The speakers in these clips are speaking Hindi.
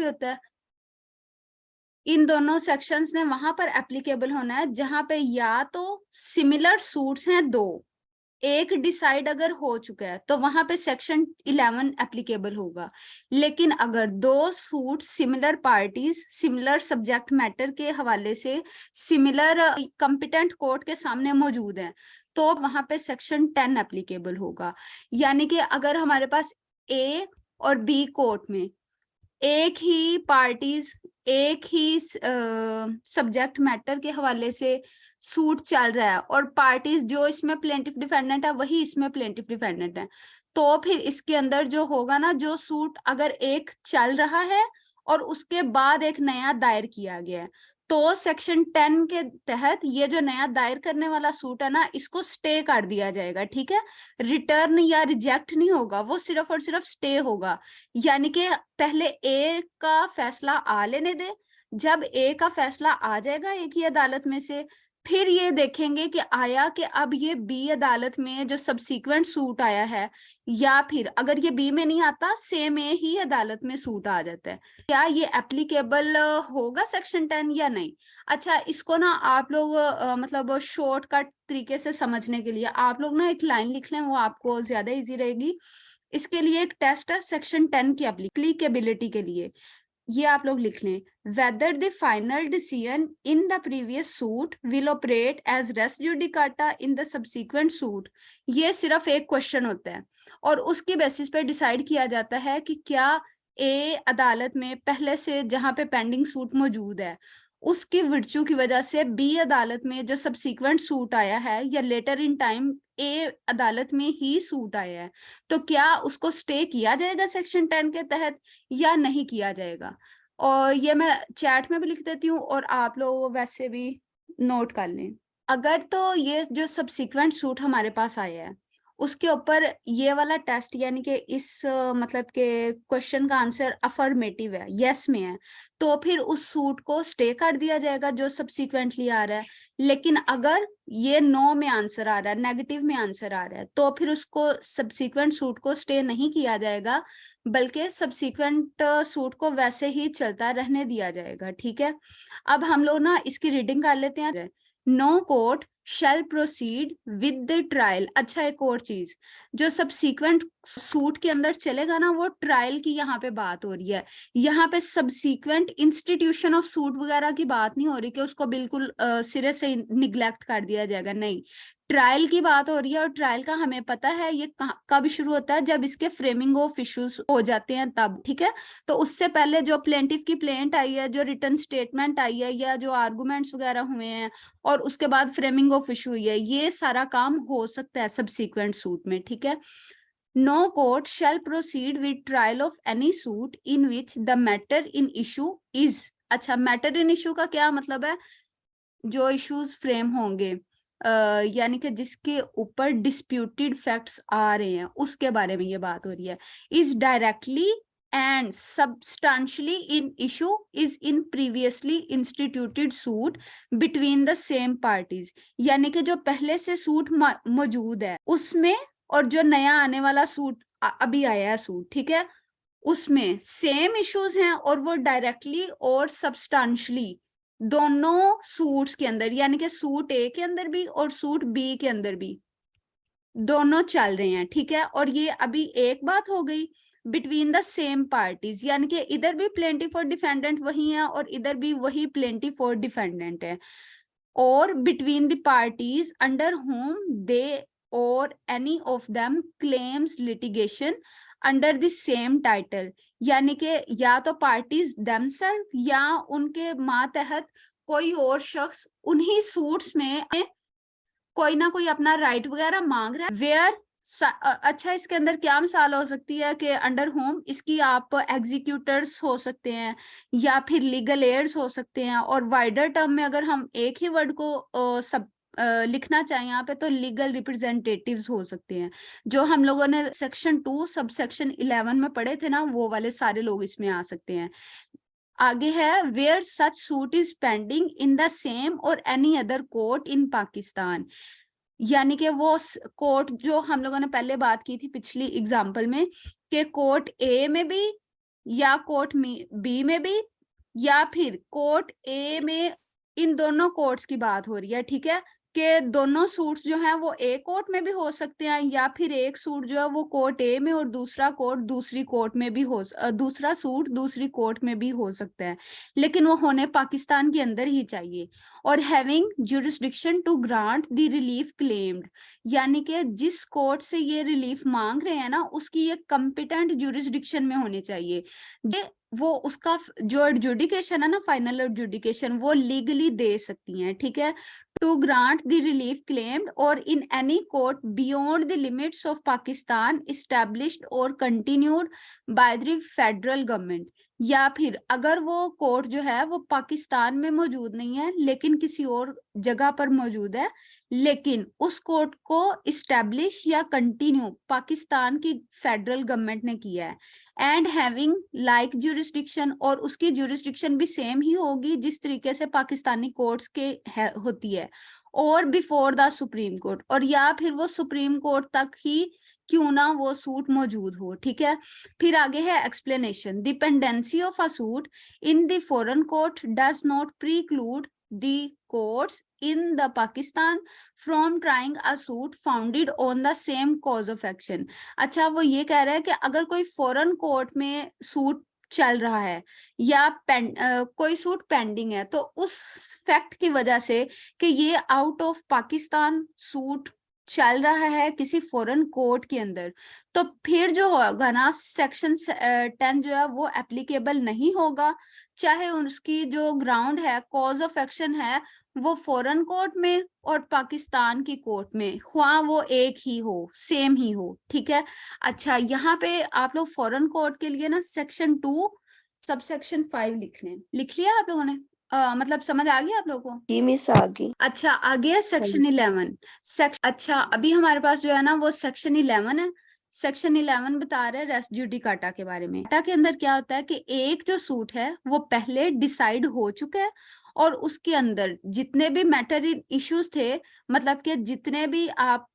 भी होता है। इन दोनों सेक्शंस ने वहां पर एप्लीकेबल होना है जहां पे या तो सिमिलर सूट्स हैं दो, एक डिसाइड अगर हो चुका है तो वहां पे सेक्शन 11 एप्लीकेबल होगा। लेकिन अगर दो suit similar parties similar subject matter के हवाले से सिमिलर कॉम्पिटेंट कोर्ट के सामने मौजूद हैं तो वहां पे सेक्शन 10 एप्लीकेबल होगा। यानी कि अगर हमारे पास ए और बी कोर्ट में एक ही पार्टीज एक ही सब्जेक्ट मैटर के हवाले से सूट चल रहा है और पार्टीज जो इसमें प्लेंटिफ डिफेंडेंट है वही इसमें प्लेंटिफ डिफेंडेंट है, तो फिर इसके अंदर जो होगा ना, जो सूट अगर एक चल रहा है और उसके बाद एक नया दायर किया गया है तो सेक्शन 10 के तहत ये जो नया दायर करने वाला सूट है ना, इसको स्टे कर दिया जाएगा। ठीक है, रिटर्न या रिजेक्ट नहीं होगा, वो सिर्फ और सिर्फ स्टे होगा। यानी कि पहले ए का फैसला आ लेने दे, जब ए का फैसला आ जाएगा एक ही अदालत में से, फिर ये देखेंगे कि आया कि अब ये बी अदालत में जो सबसीक्वेंट सूट आया है, या फिर अगर ये बी में नहीं आता सेम ए ही अदालत में सूट आ जाता है, क्या ये एप्लीकेबल होगा सेक्शन 10 या नहीं। अच्छा, इसको ना आप लोग मतलब शॉर्टकट तरीके से समझने के लिए आप लोग ना एक लाइन लिख लें, वो आपको ज्यादा इजी रहेगी। इसके लिए एक टेस्ट है सेक्शन 10 की एप्लीकेबिलिटी के लिए, ये आप लोग लिख लें, whether the final decision in the previous suit will operate as res judicata in the subsequent suit. ये सिर्फ एक क्वेश्चन होता है और उसकी बेसिस पे डिसाइड किया जाता है कि क्या ए अदालत में पहले से जहां पे पेंडिंग सूट मौजूद है उसकी वर्च्यू की वजह से बी अदालत में जो सबसीक्वेंट सूट आया है या लेटर इन टाइम ए अदालत में ही सूट आया है, तो क्या उसको स्टे किया जाएगा सेक्शन 10 के तहत या नहीं किया जाएगा। और ये मैं चैट में भी लिख देती हूँ और आप लोग वैसे भी नोट कर लें। अगर तो ये जो सबसीक्वेंट सूट हमारे पास आया है उसके ऊपर ये वाला टेस्ट, यानी कि इस मतलब के क्वेश्चन का आंसर अफर्मेटिव है, यस में है, तो फिर उस सूट को स्टे कर दिया जाएगा जो सबसीक्वेंटली आ रहा है। लेकिन अगर ये नो में आंसर आ रहा है, नेगेटिव में आंसर आ रहा है, तो फिर उसको सबसीक्वेंट सूट को स्टे नहीं किया जाएगा, बल्कि सबसीक्वेंट सूट को वैसे ही चलता रहने दिया जाएगा। ठीक है, अब हम लोग ना इसकी रीडिंग कर लेते हैं। No court shall proceed with the trial. अच्छा, एक और चीज, जो सबसीक्वेंट सूट के अंदर चलेगा ना, वो ट्रायल की यहाँ पे बात हो रही है। यहाँ पे सबसीक्वेंट इंस्टीट्यूशन ऑफ सूट वगैरह की बात नहीं हो रही कि उसको बिल्कुल सिरे से निग्लेक्ट कर दिया जाएगा, नहीं, ट्रायल की बात हो रही है। और ट्रायल का हमें पता है ये कब शुरू होता है, जब इसके फ्रेमिंग ऑफ इश्यूज हो जाते हैं तब। ठीक है, तो उससे पहले जो प्लेंटिफ की प्लेंट आई है, जो रिटर्न स्टेटमेंट आई है, या जो आर्गुमेंट्स वगैरह हुए हैं और उसके बाद फ्रेमिंग ऑफ इशू हुई है, ये सारा काम हो सकता है सबसीक्वेंट सूट में। ठीक है, no court shall proceed with trial of any suit in which the matter in issue is. अच्छा, मैटर इन इशू का क्या मतलब है, जो इश्यूज फ्रेम होंगे यानी कि जिसके ऊपर डिस्प्यूटेड फैक्ट्स आ रहे हैं उसके बारे में ये बात हो रही है। Is directly and substantially in issue is in previously instituted suit between the same parties। यानी कि जो पहले से सूट मौजूद है उसमें और जो नया आने वाला सूट अभी आया है सूट, ठीक है, उसमें सेम इश्यूज हैं और वो डायरेक्टली और सब्सटेंशियली दोनों सूट्स के अंदर, यानी कि सूट ए के अंदर भी और सूट बी के अंदर भी दोनों चल रहे हैं। ठीक है, और ये अभी एक बात हो गई बिटवीन द सेम पार्टीज, यानी कि इधर भी प्लेंटिफ और डिफेंडेंट वही है और इधर भी वही प्लेंटिफ और डिफेंडेंट है, or between the parties under whom they or any of them claims litigation under the same title. यानी कि या तो पार्टीज देमसेल्फ या उनके मातहत कोई और शख्स उन्हीं सूट्स में कोई ना कोई अपना राइट वगैरह मांग रहा है। वेयर अच्छा, इसके अंदर क्या मिसाल हो सकती है कि अंडर होम इसकी आप एग्जीक्यूटर्स हो सकते हैं या फिर लीगल एयर्स हो सकते हैं, और वाइडर टर्म में अगर हम एक ही वर्ड को सब लिखना चाहें यहाँ पे तो लीगल रिप्रेजेंटेटिव्स हो सकते हैं, जो हम लोगों ने सेक्शन 2 सब सेक्शन 11 में पढ़े थे ना, वो वाले सारे लोग इसमें आ सकते हैं। आगे है where such suit is pending in the same or any other court in Pakistan. यानी कि वो कोर्ट जो हम लोगों ने पहले बात की थी पिछली एग्जाम्पल में कि कोर्ट ए में भी या कोर्ट बी में भी, या फिर कोर्ट ए में, इन दोनों कोर्ट्स की बात हो रही है, ठीक है, कि दोनों सूट्स जो हैं वो ए कोर्ट में भी हो सकते हैं, या फिर एक सूट जो है वो कोर्ट ए में और दूसरा कोर्ट दूसरी कोर्ट में भी दूसरा सूट दूसरी कोर्ट में भी हो सकता है, लेकिन वो होने पाकिस्तान के अंदर ही चाहिए। और having jurisdiction to grant the relief claimed, यानी कि जिस कोर्ट से ये रिलीफ मांग रहे हैं ना, उसकी ये कॉम्पिटेंट जुरिस्डिक्शन में होनी चाहिए, वो उसका जो एडजुडिकेशन है ना, फाइनल एडजुडिकेशन, वो लीगली दे सकती हैं, ठीक है। To grant the relief claimed or in any court beyond the limits of Pakistan established or continued by the federal government, या फिर अगर वो कोर्ट जो है वो पाकिस्तान में मौजूद नहीं है लेकिन किसी और जगह पर मौजूद है, लेकिन उस कोर्ट को इस्टेब्लिश या कंटिन्यू पाकिस्तान की फेडरल गवर्नमेंट ने किया है, एंड हैविंग लाइक जुरिस्डिक्शन, और उसकी जुरिस्डिक्शन भी सेम ही होगी जिस तरीके से पाकिस्तानी कोर्ट्स के होती है, और बिफोर द सुप्रीम कोर्ट, और या फिर वो सुप्रीम कोर्ट तक ही क्यों ना वो सूट मौजूद हो, ठीक है। फिर आगे है explanation, dependency of a suit in the foreign court does not प्रीक्लूड the courts in the Pakistan from trying a suit founded on the same cause of action। अच्छा, वो ये कह रहा है कि अगर कोई फॉरेन कोर्ट में सूट चल रहा है या कोई सूट पेंडिंग है, तो उस फैक्ट की वजह से कि ये आउट ऑफ पाकिस्तान सूट चल रहा है किसी फॉरेन कोर्ट के अंदर, तो फिर जो होगा ना सेक्शन 10 जो है वो एप्लीकेबल नहीं होगा, चाहे उसकी जो ग्राउंड है, कॉज ऑफ एक्शन है, वो फॉरेन कोर्ट में और पाकिस्तान की कोर्ट में, हाँ वो एक ही हो, सेम ही हो, ठीक है। अच्छा, यहाँ पे आप लोग फॉरेन कोर्ट के लिए ना सेक्शन 2 सबसेक्शन 5 लिख लिया आप लोगों ने? मतलब समझ आ गया आप लोगों को? जी मिस आ गई। अच्छा, आ गया सेक्शन 11। अच्छा, अभी हमारे पास जो है ना वो सेक्शन 11 है। सेक्शन 11 बता रहा है रेस जुडिकाटा के बारे में। काटा के अंदर क्या होता है कि एक जो सूट है वो पहले डिसाइड हो चुका है, और उसके अंदर जितने भी मैटर इश्यूज थे, मतलब कि जितने भी आप,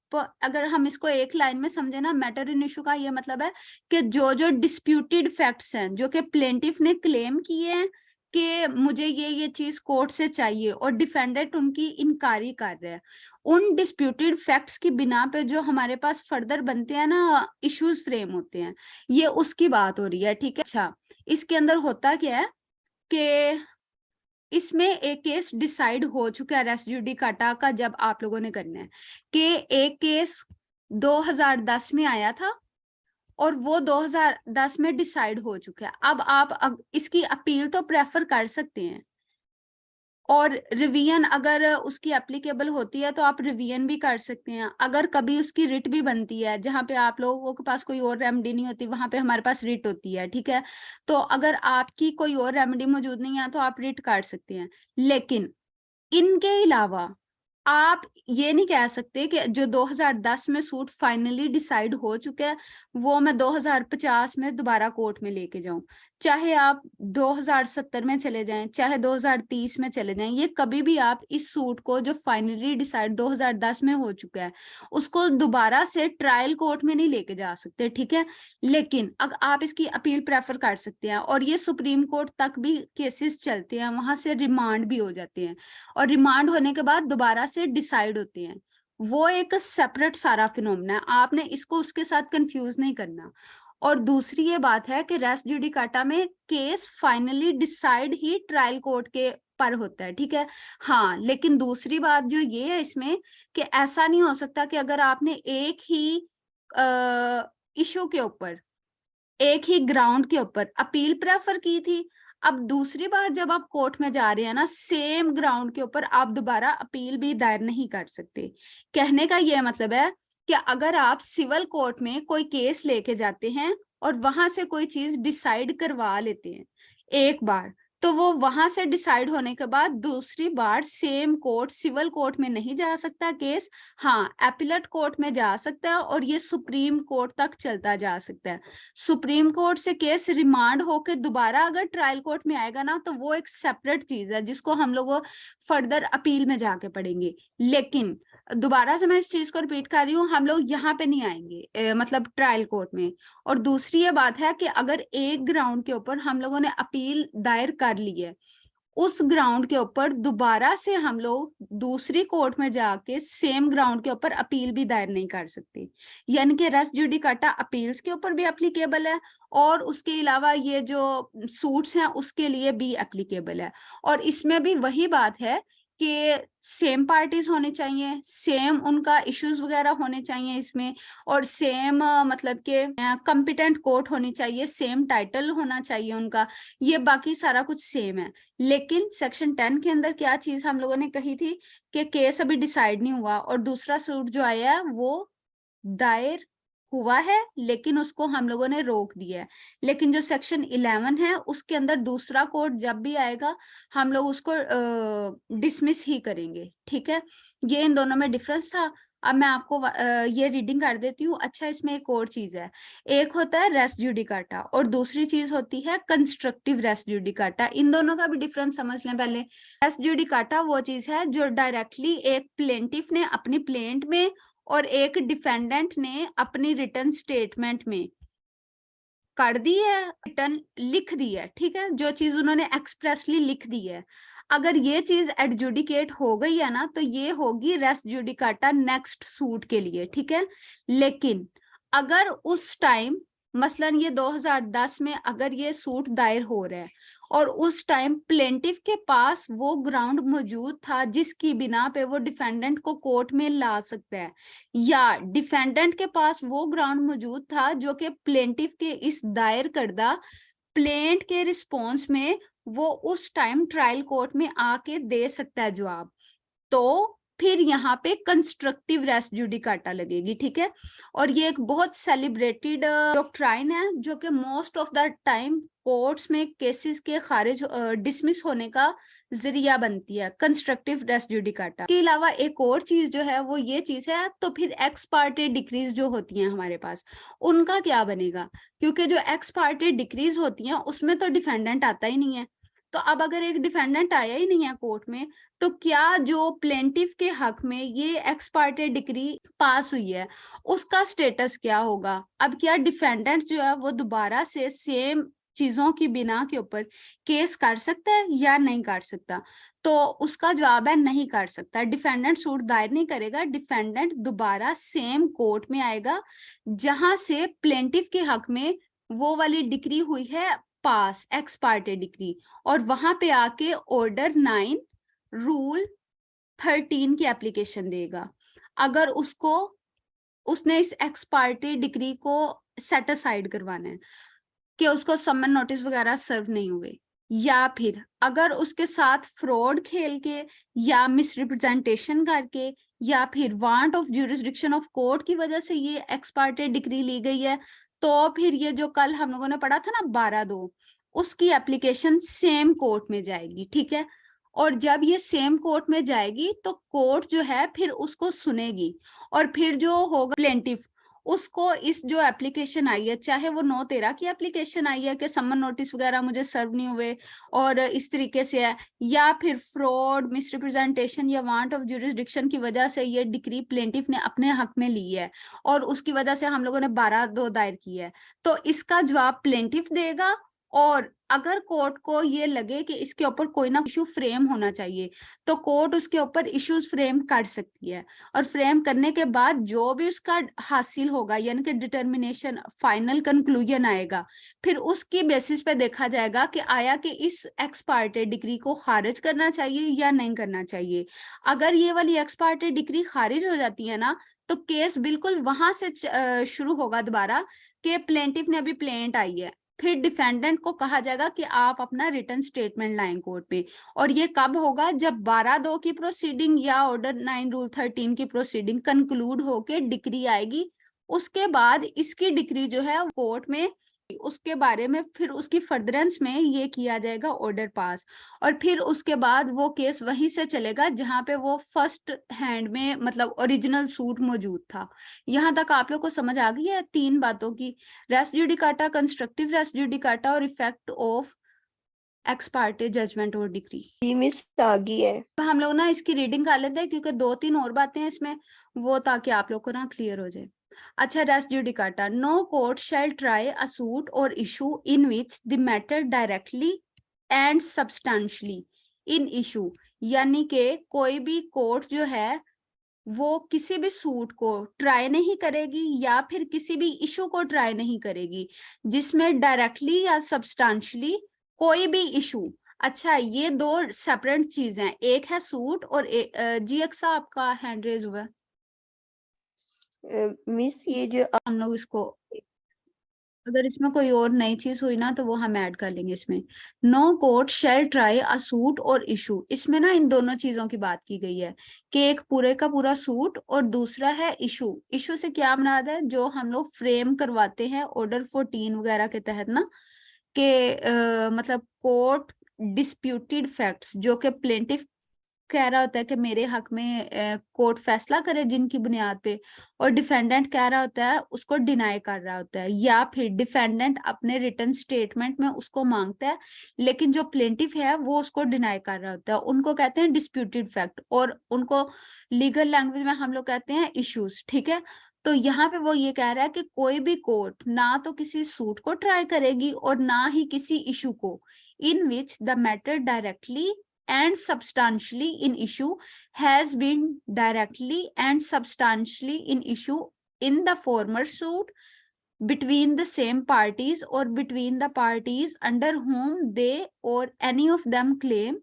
अगर हम इसको एक लाइन में समझे ना, मैटर इन इशू का ये मतलब है कि जो जो डिस्प्यूटेड फैक्ट्स हैं, जो कि प्लेंटिफ ने क्लेम किए हैं कि मुझे ये चीज कोर्ट से चाहिए, और डिफेंडेंट उनकी इनकारी कर रहे हैं, उन डिस्प्यूटेड फैक्ट्स की बिना पे जो हमारे पास फर्दर बनते हैं ना इश्यूज फ्रेम होते हैं, ये उसकी बात हो रही है, ठीक है। अच्छा, इसके अंदर होता क्या है कि इसमें एक केस डिसाइड हो चुका है रेस जुडिकाटा का, जब आप लोगों ने करना है कि एक केस 2010 में आया था और वो 2010 में डिसाइड हो चुका है। अब आप इसकी अपील तो प्रेफर कर सकते हैं, और रिवीजन अगर उसकी एप्लीकेबल होती है तो आप रिवीजन भी कर सकते हैं। अगर कभी उसकी रिट भी बनती है, जहां पे आप लोगों के पास कोई और रेमेडी नहीं होती, वहां पे हमारे पास रिट होती है, ठीक है। तो अगर आपकी कोई और रेमेडी मौजूद नहीं है तो आप रिट कर सकते हैं, लेकिन इनके अलावा आप ये नहीं कह सकते कि जो 2010 में सूट फाइनली डिसाइड हो चुका है वो मैं 2050 में दोबारा कोर्ट में लेके जाऊं। चाहे आप 2070 में चले जाएं, चाहे 2030 में चले जाएं, ये कभी भी आप इस सूट को जो फाइनली डिसाइड 2010 में हो चुका है उसको दोबारा से ट्रायल कोर्ट में नहीं लेके जा सकते, ठीक है। लेकिन अगर आप इसकी अपील प्रेफर कर सकते हैं, और ये सुप्रीम कोर्ट तक भी केसेस चलते हैं, वहां से रिमांड भी हो जाते हैं, और रिमांड होने के बाद दोबारा से डिसाइड होते हैं। वो एक सेपरेट सारा फिनोमेना है, आपने इसको उसके साथ कंफ्यूज नहीं करना। और दूसरी ये बात है कि रेस जुडिकाटा में केस फाइनली डिसाइड ही ट्रायल कोर्ट के पर होता है, ठीक है। हाँ, लेकिन दूसरी बात जो ये है इसमें कि ऐसा नहीं हो सकता कि अगर आपने एक ही इशू के ऊपर, एक ही ग्राउंड के ऊपर अपील प्रेफर की थी, अब दूसरी बार जब आप कोर्ट में जा रहे हैं ना सेम ग्राउंड के ऊपर, आप दोबारा अपील भी दायर नहीं कर सकते। कहने का यह मतलब है कि अगर आप सिविल कोर्ट में कोई केस लेके जाते हैं और वहां से कोई चीज डिसाइड करवा लेते हैं एक बार, तो वो वहां से डिसाइड होने के बाद दूसरी बार सेम कोर्ट, सिविल कोर्ट में नहीं जा सकता केस, हाँ एपीलेट कोर्ट में जा सकता है, और ये सुप्रीम कोर्ट तक चलता जा सकता है। सुप्रीम कोर्ट से केस रिमांड होकर दोबारा अगर ट्रायल कोर्ट में आएगा ना, तो वो एक सेपरेट चीज है जिसको हम लोग फर्दर अपील में जाके पढ़ेंगे। लेकिन दोबारा से मैं इस चीज को रिपीट कर रही हूँ, हम लोग यहाँ पे नहीं आएंगे मतलब ट्रायल कोर्ट में। और दूसरी ये बात है कि अगर एक ग्राउंड के ऊपर हम लोगों ने अपील दायर कर ली है, उस ग्राउंड के ऊपर दोबारा से हम लोग दूसरी कोर्ट में जाके सेम ग्राउंड के ऊपर अपील भी दायर नहीं कर सकते। यानी कि रेस जुडिकाटा अपील्स के ऊपर भी एप्लीकेबल है, और उसके अलावा ये जो सूट्स हैं उसके लिए भी एप्लीकेबल है। और इसमें भी वही बात है कि सेम पार्टीज होने चाहिए, सेम उनका इश्यूज वगैरह होने चाहिए इसमें, और सेम मतलब के कॉम्पिटेंट कोर्ट होनी चाहिए, सेम टाइटल होना चाहिए उनका, ये बाकी सारा कुछ सेम है। लेकिन सेक्शन 10 के अंदर क्या चीज हम लोगों ने कही थी कि केस अभी डिसाइड नहीं हुआ और दूसरा सूट जो आया है वो दायर हुआ है, लेकिन उसको हम लोगों ने रोक दिया है। लेकिन जो सेक्शन 11 है उसके अंदर दूसरा कोर्ट जब भी आएगा हम लोग उसको डिसमिस ही करेंगे, ठीक है। ये इन दोनों में डिफरेंस था। अब मैं आपको ये रीडिंग कर देती हूँ। अच्छा, इसमें एक और चीज है, एक होता है रेस जुडिकाटा और दूसरी चीज होती है कंस्ट्रक्टिव रेस जुडिकाटा। इन दोनों का भी डिफरेंस समझ लें पहले। रेस जुडिकाटा वो चीज है जो डायरेक्टली एक प्लेंटिफ ने अपनी प्लेंट में और एक डिफेंडेंट ने अपनी रिटर्न स्टेटमेंट में कर दी है, रिटर्न लिख दी है, ठीक है, जो चीज उन्होंने एक्सप्रेसली लिख दी है। अगर ये चीज एडजुडिकेट हो गई है ना, तो ये होगी रेस जुडिकाटा नेक्स्ट सूट के लिए, ठीक है। लेकिन अगर उस टाइम मसलन ये 2010 में अगर ये सूट दायर हो रहा है और उस टाइम प्लेंटिफ के पास वो ग्राउंड मौजूद था जिसकी बिना पे वो डिफेंडेंट को कोर्ट में ला सकता है, या डिफेंडेंट के पास वो ग्राउंड मौजूद था जो कि प्लेंटिफ के इस दायर करदा प्लेंट के रिस्पॉन्स में वो उस टाइम ट्रायल कोर्ट में आके दे सकता है जवाब, तो फिर यहाँ पे कंस्ट्रक्टिव रेस जुडिकाटा लगेगी, ठीक है। और ये एक बहुत सेलिब्रेटेड डॉक्ट्राइन है जो कि most of the time courts में केसेस के खारिज डिसमिस होने का जरिया बनती है, कंस्ट्रक्टिव रेस जुडिकाटा। के अलावा एक और चीज जो है वो ये चीज है, तो फिर एक्स पार्टे डिक्रीज जो होती हैं हमारे पास, उनका क्या बनेगा? क्योंकि जो एक्स पार्टे डिक्रीज होती हैं उसमें तो डिफेंडेंट आता ही नहीं है। तो अब अगर एक डिफेंडेंट आया ही नहीं है कोर्ट में, तो क्या जो प्लेंटिफ के हक में ये एक्स पार्टे डिक्री पास हुई है उसका स्टेटस क्या होगा? अब क्या डिफेंडेंट जो है वो दोबारा से सेम चीजों की बिना के ऊपर केस कर सकता है या नहीं कर सकता? तो उसका जवाब है नहीं कर सकता। डिफेंडेंट सूट दायर नहीं करेगा, डिफेंडेंट दोबारा सेम कोर्ट में आएगा जहां से प्लेंटिफ के हक में वो वाली डिक्री हुई है पास, एक्स पार्टे डिक्री, और वहां पे आके ऑर्डर 9 रूल 13 की एप्लीकेशन देगा। अगर उसने इस एक्स पार्टी डिग्री को सेट असाइड करवाना है कि उसको समन नोटिस वगैरह सर्व नहीं हुए, या फिर अगर उसके साथ फ्रॉड खेल के या मिसरिप्रेजेंटेशन करके या फिर want of jurisdiction of court की वजह से ये एक्स पार्टी डिग्री ली गई है, तो फिर ये जो कल हम लोगों ने पढ़ा था ना 12(2), उसकी एप्लीकेशन सेम कोर्ट में जाएगी, ठीक है। और जब ये सेम कोर्ट में जाएगी तो कोर्ट जो है फिर उसको सुनेगी, और फिर जो होगा प्लेंटिफ उसको इस जो एप्लीकेशन आई है, चाहे वो 9/13 की एप्लीकेशन आई है कि समन नोटिस वगैरह मुझे सर्व नहीं हुए और इस तरीके से है, या फिर फ्रॉड मिसरिप्रेजेंटेशन या वांट ऑफ ज्यूरिसडिक्शन की वजह से ये डिक्री प्लेंटिफ ने अपने हक में ली है और उसकी वजह से हम लोगों ने 12(2) दायर की है, तो इसका जवाब प्लेंटिफ देगा। और अगर कोर्ट को ये लगे कि इसके ऊपर कोई ना इशू फ्रेम होना चाहिए, तो कोर्ट उसके ऊपर इश्यूज फ्रेम कर सकती है, और फ्रेम करने के बाद जो भी उसका हासिल होगा यानी कि डिटर्मिनेशन फाइनल कंक्लूजन आएगा, फिर उसकी बेसिस पे देखा जाएगा कि आया कि इस एक्स पार्टे डिग्री को खारिज करना चाहिए या नहीं करना चाहिए। अगर ये वाली एक्स पार्टे डिग्री खारिज हो जाती है ना, तो केस बिल्कुल वहां से शुरू होगा दोबारा कि प्लेंटिफ ने अभी प्लेंट आई है, फिर डिफेंडेंट को कहा जाएगा कि आप अपना रिटर्न स्टेटमेंट लाएं कोर्ट पे। और ये कब होगा? जब 12(2) की प्रोसीडिंग या ऑर्डर 9 रूल 13 की प्रोसीडिंग कंक्लूड होके डिक्री आएगी, उसके बाद इसकी डिक्री जो है कोर्ट में उसके बारे में फिर उसकी फर्दरेंस में ये किया जाएगा ऑर्डर पास, और फिर उसके बाद वो केस वहीं से चलेगा जहां पे वो फर्स्ट हैंड में मतलब ओरिजिनल सूट मौजूद था। यहाँ तक आप लोग को समझ आ गई है 3 बातों की, res judicata, constructive res judicata और effect of ex parte judgment और डिक्री। जी मिस आ गई है। हम लोग ना इसकी रीडिंग कर लेते हैं क्योंकि 2-3 और बातें हैं इसमें, वो ताकि आप लोग को ना क्लियर हो जाए। अच्छा, res judicata, no court shall try a suit or issue in which the matter directly and substantially in issue, यानी कि कोई भी कोर्ट जो है वो किसी भी सूट को ट्राई नहीं करेगी या फिर किसी भी इशू को ट्राई नहीं करेगी जिसमें डायरेक्टली या सब्सटेंशियली कोई भी इशू। अच्छा, ये दो सेपरेट चीज हैं, एक है सूट और जी एक्सा आपका हैंड रेज हुआ है। मिस ये जो हम लोग इसको, अगर इसमें कोई और नई चीज हुई ना तो वो हम ऐड कर लेंगे इसमें। No court shall try a suit or issue, इसमें ना इन दोनों चीजों की बात की गई है कि एक पूरे का पूरा सूट और दूसरा है इशू। इशू से क्या मुराद है, जो हम लोग फ्रेम करवाते हैं ऑर्डर 14 वगैरह के तहत ना, कि मतलब कोर्ट डिस्प्यूटेड फैक्ट्स जो कि प्लेंटिफ कह रहा होता है कि मेरे हक में कोर्ट फैसला करे जिनकी बुनियाद पे, और डिफेंडेंट कह रहा होता है उसको डिनाई कर रहा होता है, या फिर डिफेंडेंट अपने रिटन स्टेटमेंट में उसको मांगता है लेकिन जो प्लेंटिफ है वो उसको डिनाई कर रहा होता है, उनको कहते हैं डिस्प्यूटेड फैक्ट, और उनको लीगल लैंग्वेज में हम लोग कहते हैं इश्यूज। ठीक है, तो यहाँ पे वो ये कह रहा है कि कोई भी कोर्ट ना तो किसी सूट को ट्राई करेगी और ना ही किसी इशू को in which the matter directly and substantially in issue has been directly and substantially in issue in the former suit between the same parties or between the parties under whom they or any of them claim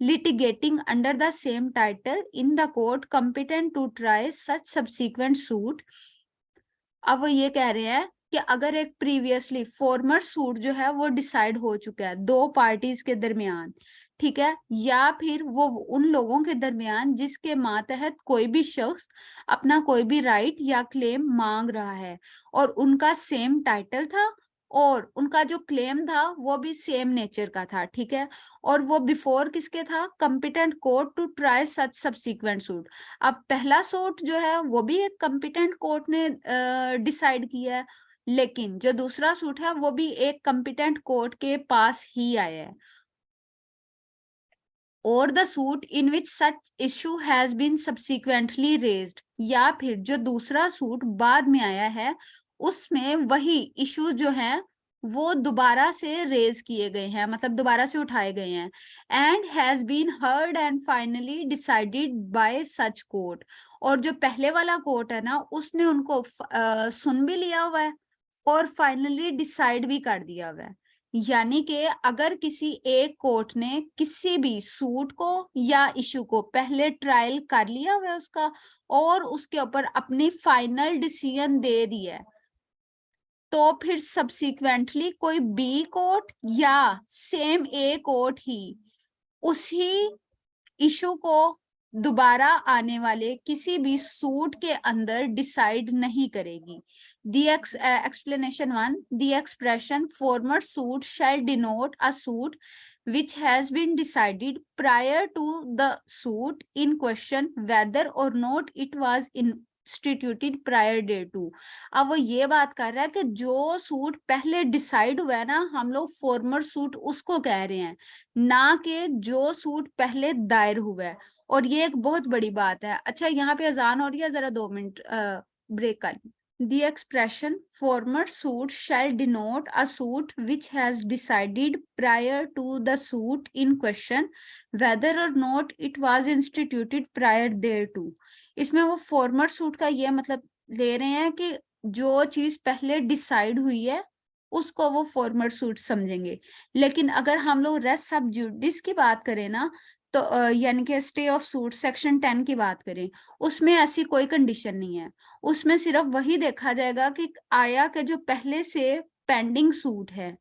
litigating under the same title in the court competent to try such subsequent suit। अब वो ये कह रहे हैं कि अगर एक प्रीवियसली फॉर्मर सूट जो है वो डिसाइड हो चुका है दो पार्टीज के दरमियान, ठीक है, या फिर वो उन लोगों के दरमियान जिसके मातहत कोई भी शख्स अपना कोई भी राइट या क्लेम मांग रहा है और उनका सेम टाइटल था और उनका जो क्लेम था वो भी सेम नेचर का था, ठीक है, और वो बिफोर किसके था, competent court to try such subsequent suit. अब पहला सूट जो है वो भी एक कॉम्पिटेंट कोर्ट ने डिसाइड किया है, लेकिन जो दूसरा सूट है वो भी एक कॉम्पिटेंट कोर्ट के पास ही आया है, or the suit in which such issue has been subsequently raised, या फिर जो दूसरा सूट बाद में आया है उसमें वही इशू जो है वो दोबारा से रेज किए गए हैं, मतलब दोबारा से उठाए गए हैं, and has been heard and finally decided by such court, और जो पहले वाला कोर्ट है ना उसने उनको सुन भी लिया हुआ है और फाइनली डिसाइड भी कर दिया हुआ है। यानी कि अगर किसी एक कोर्ट ने किसी भी सूट को या इशू को पहले ट्रायल कर लिया हुआ है उसका और उसके ऊपर अपनी फाइनल डिसीजन दे दी है, तो फिर सब्सिक्वेंटली कोई बी कोर्ट या सेम ए कोर्ट ही उसी इशू को दोबारा आने वाले किसी भी सूट के अंदर डिसाइड नहीं करेगी। Explanation 1, the expression former suit shall denote a suit which has been decided prior to the suit in question whether or not it was instituted prior thereto। अब वो ये बात कर रहा है कि जो सूट पहले डिसाइड हुआ है ना, हम लोग फॉर्मर सूट उसको कह रहे हैं, ना कि जो सूट पहले दायर हुआ है, और ये एक बहुत बड़ी बात है। अच्छा, यहाँ पे अजान हो रही है, जरा 2 मिनट ब्रेक कर। The expression former suit shall denote a suit which has decided prior to the suit in question whether or not it was instituted prior thereto। इसमें वो former suit का ये मतलब ले रहे हैं कि जो चीज पहले डिसाइड हुई है उसको वो फॉर्मर सूट समझेंगे, लेकिन अगर हम लोग रेस्ट सब जुडिस की बात करें ना, तो यानी कि स्टे ऑफ सूट सेक्शन 10 की बात करें, उसमें ऐसी कोई कंडीशन नहीं है। उसमें सिर्फ वही देखा जाएगा कि आया के जो पहले से पेंडिंग सूट है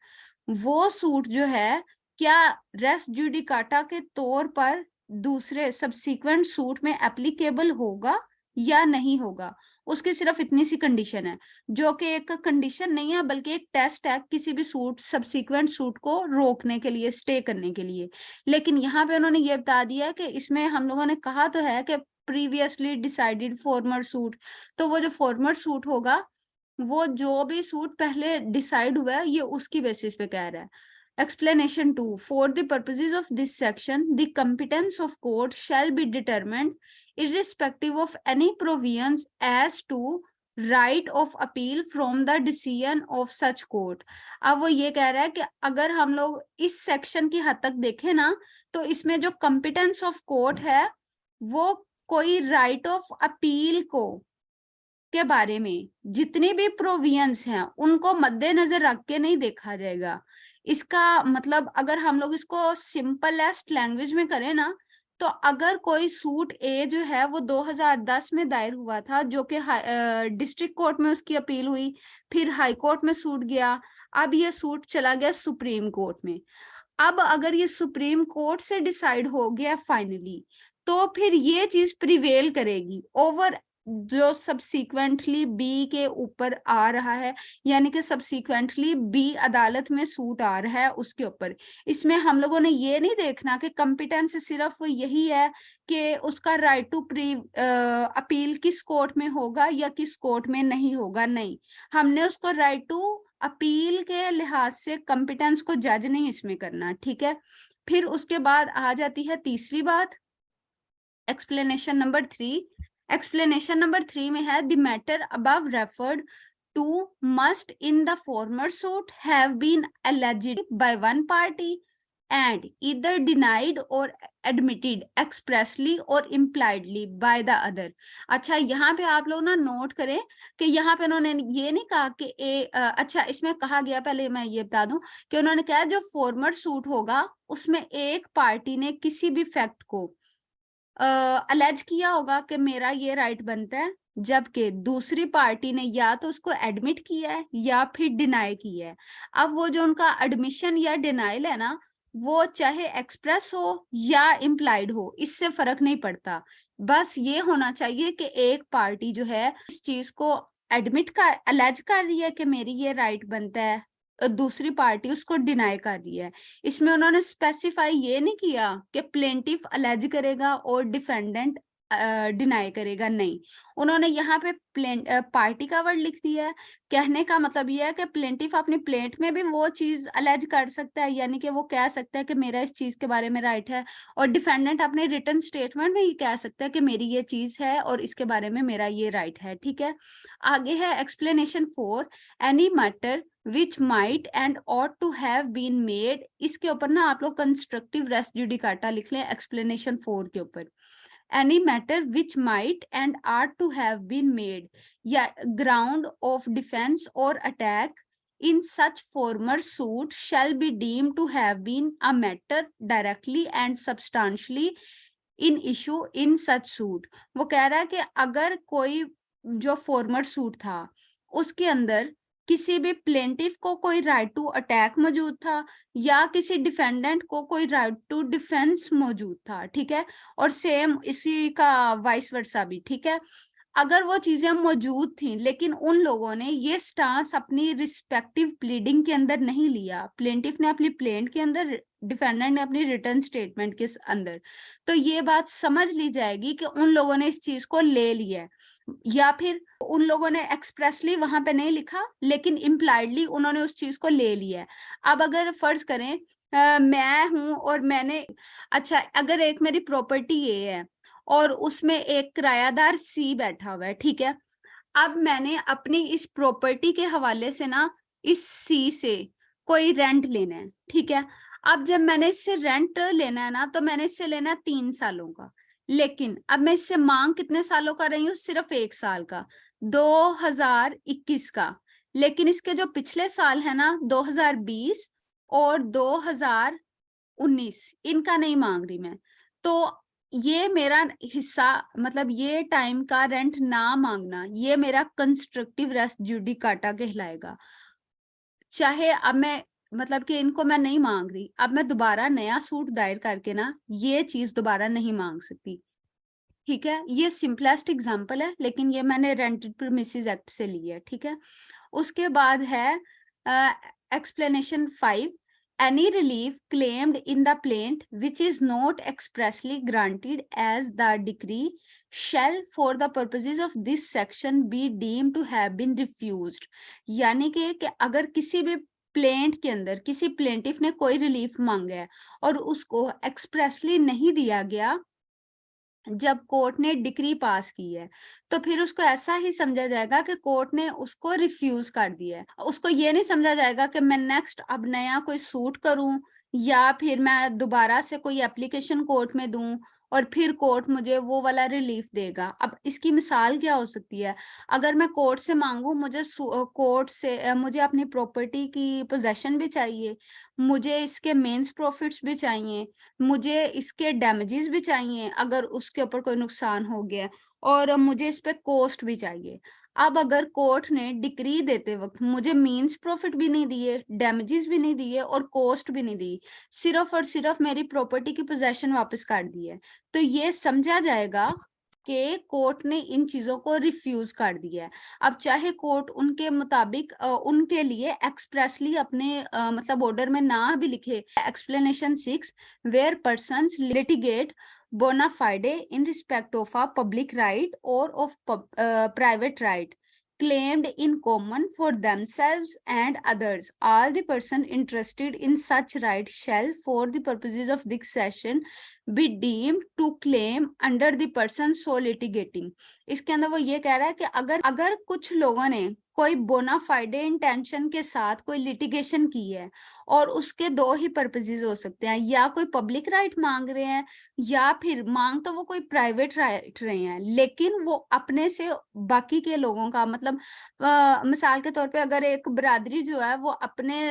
वो सूट जो है क्या रेस्ट जुडिकाटा के तौर पर दूसरे सब्सिक्वेंट सूट में एप्लीकेबल होगा या नहीं होगा। उसकी सिर्फ इतनी सी कंडीशन है, जो कि एक कंडीशन नहीं है बल्कि एक टेस्ट है किसी भी सूट सब्सिक्वेंट सूट को रोकने के लिए, स्टे करने के लिए। लेकिन यहाँ पे उन्होंने ये बता दिया कि इसमें हम लोगों ने कहा तो है कि प्रीवियसली डिसाइडेड फॉर्मर सूट, तो वो जो फॉर्मर सूट होगा वो जो भी सूट पहले डिसाइड हुआ है ये उसकी बेसिस पे कह रहा है। Explanation 2. For the purposes of this section, the competence of court shall be determined irrespective of any provisions as to right of appeal from the decision of such court. अब वो ये कह रहा है कि अगर हम लोग इस सेक्शन की हद तक देखें ना, तो इसमें जो competence of court है वो कोई right of appeal को के बारे में जितने भी प्रोविजंस हैं उनको मद्देनजर रख के नहीं देखा जाएगा। इसका मतलब अगर हम लोग इसको सिंपलेस्ट लैंग्वेज में करें ना, तो अगर कोई सूट ए जो है वो 2010 में दायर हुआ था, जो कि डिस्ट्रिक्ट कोर्ट में उसकी अपील हुई, फिर हाई कोर्ट में सूट गया, अब ये सूट चला गया सुप्रीम कोर्ट में। अब अगर ये सुप्रीम कोर्ट से डिसाइड हो गया फाइनली, तो फिर ये चीज प्रिवेल करेगी ओवर जो सब्सिक्वेंटली बी के ऊपर आ रहा है, यानी कि सब्सिक्वेंटली बी अदालत में सूट आ रहा है उसके ऊपर। इसमें हम लोगों ने ये नहीं देखना कि कॉम्पिटेंस सिर्फ यही है कि उसका राइट टू अपील किस कोर्ट में होगा या किस कोर्ट में नहीं होगा, नहीं, हमने उसको राइट टू अपील के लिहाज से कॉम्पिटेंस को जज नहीं इसमें करना, ठीक है। फिर उसके बाद आ जाती है तीसरी बात, एक्सप्लेनेशन नंबर 3। एक्सप्लेनेशन नंबर 3 में है the matter above referred to must in the former suit have been alleged by one party and either denied or admitted expressly or impliedly by the other। अच्छा, यहाँ पे आप लोग ना नोट करें कि यहाँ पे उन्होंने ये नहीं कहा कि अच्छा इसमें कहा गया, पहले मैं ये बता दूं कि उन्होंने कहा जो फॉर्मर सूट होगा उसमें एक पार्टी ने किसी भी फैक्ट को अलेज किया होगा कि मेरा ये राइट बनता है, जबकि दूसरी पार्टी ने या तो उसको एडमिट किया है या फिर डिनाई किया है। अब वो जो उनका एडमिशन या डिनाइल है ना, वो चाहे एक्सप्रेस हो या इम्प्लाइड हो, इससे फर्क नहीं पड़ता। बस ये होना चाहिए कि एक पार्टी जो है इस चीज को एडमिट कर अलेज कर रही है कि मेरी ये राइट बनता है, दूसरी पार्टी उसको डिनाई कर रही है। इसमें उन्होंने स्पेसिफाई ये नहीं किया कि प्लेंटिफ अलेज करेगा और डिफेंडेंट डिनाई करेगा, नहीं, उन्होंने यहाँ पे पार्टी का वर्ड लिख दिया है। कहने का मतलब ये है कि प्लेंटिफ अपनी प्लेंट में भी वो चीज अलेज कर सकता है, यानी कि वो कह सकता है कि मेरा इस चीज के बारे में राइट है, और डिफेंडेंट अपने रिटन स्टेटमेंट में ही कह सकता है कि मेरी ये चीज है और इसके बारे में मेरा ये राइट है, ठीक है। आगे है explanation 4। Any matter which might and ought to have been made, इसके ऊपर ना आप लोग कंस्ट्रक्टिव रेस जुडिकाटा लिख लें एक्सप्लेनेशन 4 के ऊपर। any matter which might and ought to have been made या ground of defense or attack in such former suit shall be deemed to have been a matter directly and substantially in issue in such suit। वो कह रहा है कि अगर कोई जो फॉर्मर सूट था उसके अंदर किसी भी प्लेंटिफ को कोई राइट टू अटैक मौजूद था या किसी डिफेंडेंट को कोई राइट टू डिफेंस मौजूद था, ठीक है, और सेम इसी का वाइस वर्सा भी, ठीक है। अगर वो चीजें मौजूद थी लेकिन उन लोगों ने ये स्टांस अपनी रिस्पेक्टिव प्लीडिंग के अंदर नहीं लिया, प्लेंटिफ ने अपनी प्लेंट के अंदर, डिफेंडेंट ने अपनी रिटर्न स्टेटमेंट के अंदर, तो ये बात समझ ली जाएगी कि उन लोगों ने इस चीज को ले लिया है, या फिर उन लोगों ने एक्सप्रेसली वहां पे नहीं लिखा लेकिन इम्प्लाइडली उन्होंने उस चीज को ले लिया है। अब अगर फर्ज करें मैं हूं और मैंने, अच्छा अगर एक मेरी प्रॉपर्टी ये है और उसमें एक किरायादार सी बैठा हुआ है, ठीक है, अब मैंने अपनी इस प्रॉपर्टी के हवाले से ना इस सी से कोई रेंट लेना है, ठीक है। अब जब मैंने इससे रेंट लेना है ना, तो मैंने इससे लेना है 3 सालों का, लेकिन अब मैं इससे मांग कितने सालों का रही हूँ, सिर्फ 1 साल का, 2021 का, लेकिन इसके जो पिछले साल है ना 2020 और 2019, इनका नहीं मांग रही मैं, तो ये मेरा हिस्सा, मतलब ये टाइम का रेंट ना मांगना, ये मेरा कंस्ट्रक्टिव रेस जुडिकाटा कहलाएगा। चाहे अब मैं, मतलब कि इनको मैं नहीं मांग रही, अब मैं दोबारा नया सूट दायर करके ना ये चीज दोबारा नहीं मांग सकती, ठीक है। ये सिंपलेस्ट एग्जांपल है, लेकिन ये मैंने रेंटेड प्रीमिसेस एक्ट से ली है, ठीक है। उसके बाद है explanation 5। any relief claimed in the plaint which is not expressly granted as the decree shall for the purposes of this section be deemed to have been refused। यानी कि अगर किसी भी प्लेंट के अंदर किसी प्लेंटिफ ने कोई रिलीफ मांगा है और उसको एक्सप्रेसली नहीं दिया गया जब कोर्ट ने डिक्री पास की है, तो फिर उसको ऐसा ही समझा जाएगा कि कोर्ट ने उसको रिफ्यूज कर दिया है। उसको ये नहीं समझा जाएगा कि मैं नेक्स्ट अब नया कोई सूट करूं या फिर मैं दोबारा से कोई एप्लीकेशन कोर्ट में दूं और फिर कोर्ट मुझे वो वाला रिलीफ देगा। अब इसकी मिसाल क्या हो सकती है? अगर मैं कोर्ट से मांगू, मुझे कोर्ट से मुझे अपनी प्रॉपर्टी की पोजेशन भी चाहिए, मुझे इसके मेंस प्रॉफिट्स भी चाहिए, मुझे इसके डैमेजेस भी चाहिए अगर उसके ऊपर कोई नुकसान हो गया, और मुझे इस पे कॉस्ट भी चाहिए। अब अगर कोर्ट ने डिक्री देते वक्त मुझे मींस प्रॉफिट भी नहीं दिए, डैमेजेस भी नहीं दिए और कॉस्ट भी नहीं दी, सिर्फ और सिर्फ मेरी प्रॉपर्टी की पोजेशन वापस कर दी है, तो ये समझा जाएगा कि कोर्ट ने इन चीजों को रिफ्यूज कर दिया है। अब चाहे कोर्ट उनके मुताबिक उनके लिए एक्सप्रेसली अपने मतलब ऑर्डर में ना भी लिखे। Explanation 6, where persons litigate bona fide in respect of a public right or of private right claimed in common for themselves and others, all the person interested in such right shall for the purposes of this session be deemed to claim under the person so litigating। इसके अंदर वो ये कह रहा है कि अगर कुछ लोगों ने कोई बोनाफाइडे इंटेंशन के साथ कोई लिटिगेशन की है, और उसके दो ही पर्पसेस हो सकते हैं, या कोई पब्लिक राइट मांग रहे हैं या फिर मांग तो वो कोई प्राइवेट राइट रहे हैं, लेकिन वो अपने से बाकी के लोगों का मतलब मिसाल के तौर पे अगर एक बिरादरी जो है वो अपने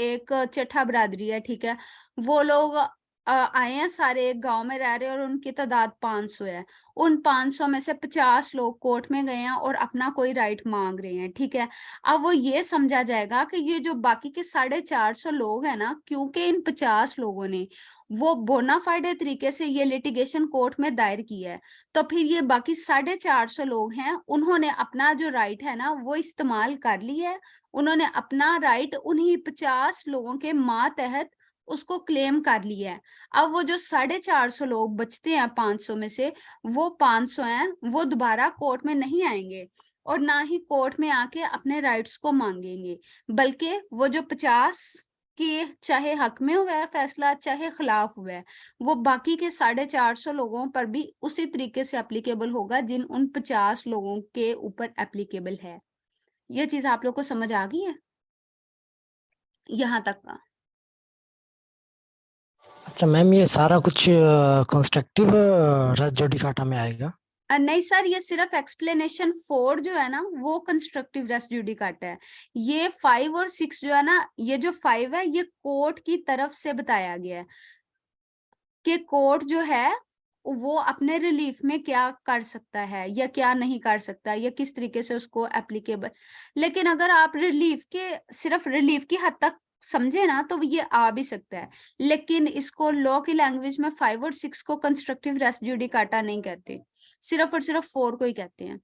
एक चट्ठा बिरादरी है, ठीक है, वो लोग आए हैं, सारे एक गांव में रह रहे हैं और उनकी तादाद 500 है। उन 500 में से 50 लोग कोर्ट में गए हैं और अपना कोई राइट मांग रहे हैं, ठीक है। अब वो ये समझा जाएगा कि ये जो बाकी के 450 लोग हैं ना, क्योंकि इन 50 लोगों ने वो बोनाफाइडे तरीके से ये लिटिगेशन कोर्ट में दायर किया है, तो फिर ये बाकी 450 लोग हैं, उन्होंने अपना जो राइट है ना वो इस्तेमाल कर लिया है। उन्होंने अपना राइट उन्हीं 50 लोगों के मातहत उसको क्लेम कर लिया है। अब वो जो 450 लोग बचते हैं 500 में से, वो 500 हैं, वो दोबारा कोर्ट में नहीं आएंगे और ना ही कोर्ट में आके अपने राइट्स को मांगेंगे, बल्कि वो जो 50 के चाहे हक में हुआ है फैसला चाहे खिलाफ हुआ है, वो बाकी के 450 लोगों पर भी उसी तरीके से एप्लीकेबल होगा जिन उन 50 लोगों के ऊपर एप्लीकेबल है। ये चीज आप लोग को समझ आ गई है यहाँ तक का? अच्छा मैम, ये सारा कुछ कंस्ट्रक्टिव रेस जुडिकाटा में आएगा? नहीं सर, ये सिर्फ एक्सप्लेनेशन 4 जो है ना वो कंस्ट्रक्टिव रेस जुडिकाटा है। ये 5 और 6 जो है ना, ये जो 5 है ये कोर्ट की तरफ से बताया गया है कि कोर्ट जो है वो अपने रिलीफ में क्या कर सकता है या क्या नहीं कर सकता या किस तरीके से उसको एप्लीकेबल। लेकिन अगर आप रिलीफ के सिर्फ रिलीफ की हद तक समझे ना तो ये आ भी सकता है, लेकिन इसको लॉ की लैंग्वेज में 5 और 6 को कंस्ट्रक्टिव रेस जुडिकाटा नहीं कहते, सिर्फ और सिर्फ 4 को ही कहते हैं।